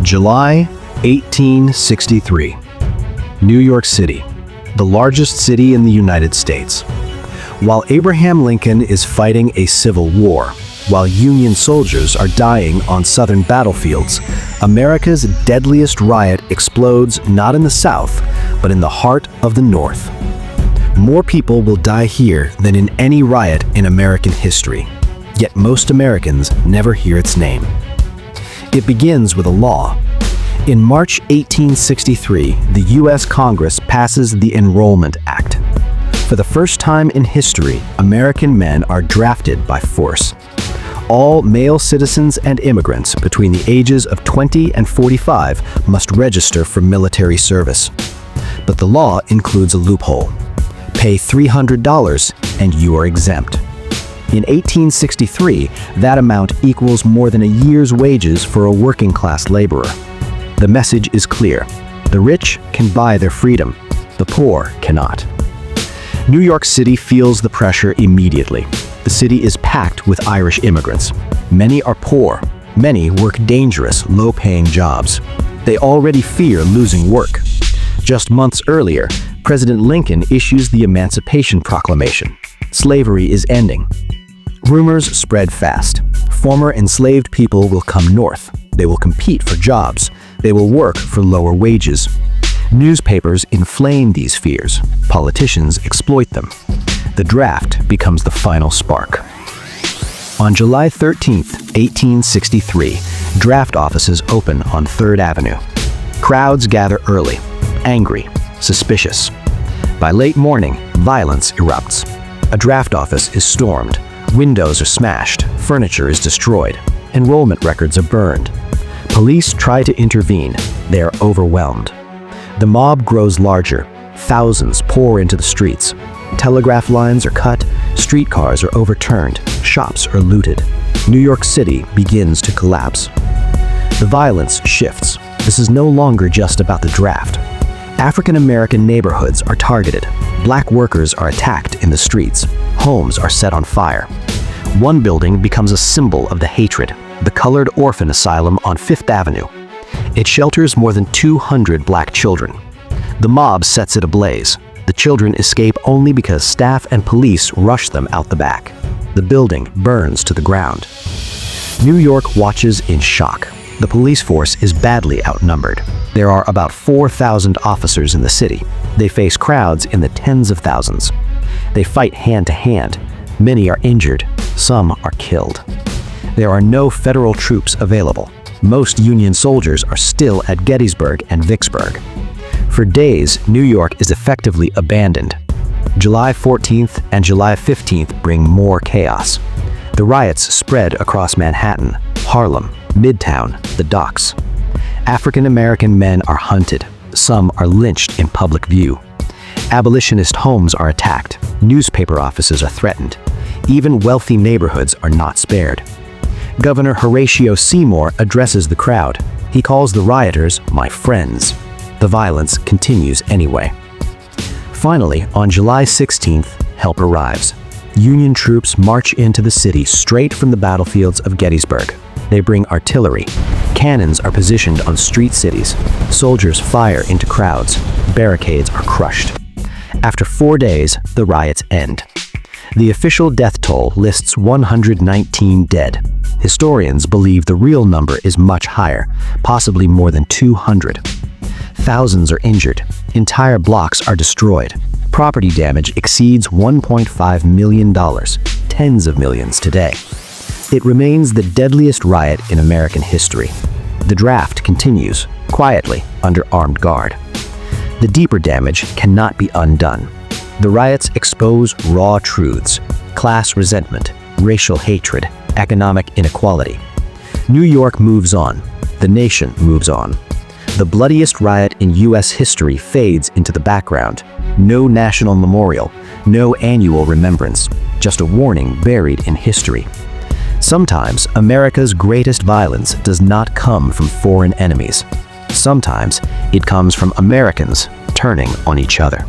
July 1863. New York City, the largest city in the United States. While Abraham Lincoln is fighting a civil war, while Union soldiers are dying on Southern battlefields, America's deadliest riot explodes not in the South, but in the heart of the North. More people will die here than in any riot in American history, yet most Americans never hear its name. It begins with a law. In March 1863, the U.S. Congress passes the Enrollment Act. For the first time in history, American men are drafted by force. All male citizens and immigrants between the ages of 20 and 45 must register for military service. But the law includes a loophole. Pay $300 and you are exempt. In 1863, that amount equals more than a year's wages for a working-class laborer. The message is clear. The rich can buy their freedom. The poor cannot. New York City feels the pressure immediately. The city is packed with Irish immigrants. Many are poor. Many work dangerous, low-paying jobs. They already fear losing work. Just months earlier, President Lincoln issues the Emancipation Proclamation. Slavery is ending. Rumors spread fast. Former enslaved people will come north. They will compete for jobs. They will work for lower wages. Newspapers inflame these fears. Politicians exploit them. The draft becomes the final spark. On July 13, 1863, draft offices open on 3rd Avenue. Crowds gather early, angry, suspicious. By late morning, violence erupts. A draft office is stormed. Windows are smashed. Furniture is destroyed. Enrollment records are burned. Police try to intervene. They are overwhelmed. The mob grows larger. Thousands pour into the streets. Telegraph lines are cut. Streetcars are overturned. Shops are looted. New York City begins to collapse. The violence shifts. This is no longer just about the draft. African American neighborhoods are targeted. Black workers are attacked in the streets. Homes are set on fire. One building becomes a symbol of the hatred, the Colored Orphan Asylum on 5th Avenue. It shelters more than 200 black children. The mob sets it ablaze. The children escape only because staff and police rush them out the back. The building burns to the ground. New York watches in shock. The police force is badly outnumbered. There are about 4,000 officers in the city. They face crowds in the tens of thousands. They fight hand to hand. Many are injured. Some are killed. There are no federal troops available. Most Union soldiers are still at Gettysburg and Vicksburg. For days, New York is effectively abandoned. July 14th and July 15th bring more chaos. The riots spread across Manhattan, Harlem, Midtown, the docks. African American men are hunted. Some are lynched in public view. Abolitionist homes are attacked. Newspaper offices are threatened. Even wealthy neighborhoods are not spared. Governor Horatio Seymour addresses the crowd. He calls the rioters "my friends." The violence continues anyway. Finally, on July 16th, help arrives. Union troops march into the city straight from the battlefields of Gettysburg. They bring artillery. Cannons are positioned on street cities. Soldiers fire into crowds. Barricades are crushed. After 4 days, the riots end. The official death toll lists 119 dead. Historians believe the real number is much higher, possibly more than 200. Thousands are injured. Entire blocks are destroyed. Property damage exceeds $1.5 million, tens of millions today. It remains the deadliest riot in American history. The draft continues, quietly, under armed guard. The deeper damage cannot be undone. The riots expose raw truths: class resentment, racial hatred, economic inequality. New York moves on. The nation moves on. The bloodiest riot in U.S. history fades into the background. No national memorial, no annual remembrance, just a warning buried in history. Sometimes America's greatest violence does not come from foreign enemies. Sometimes it comes from Americans turning on each other.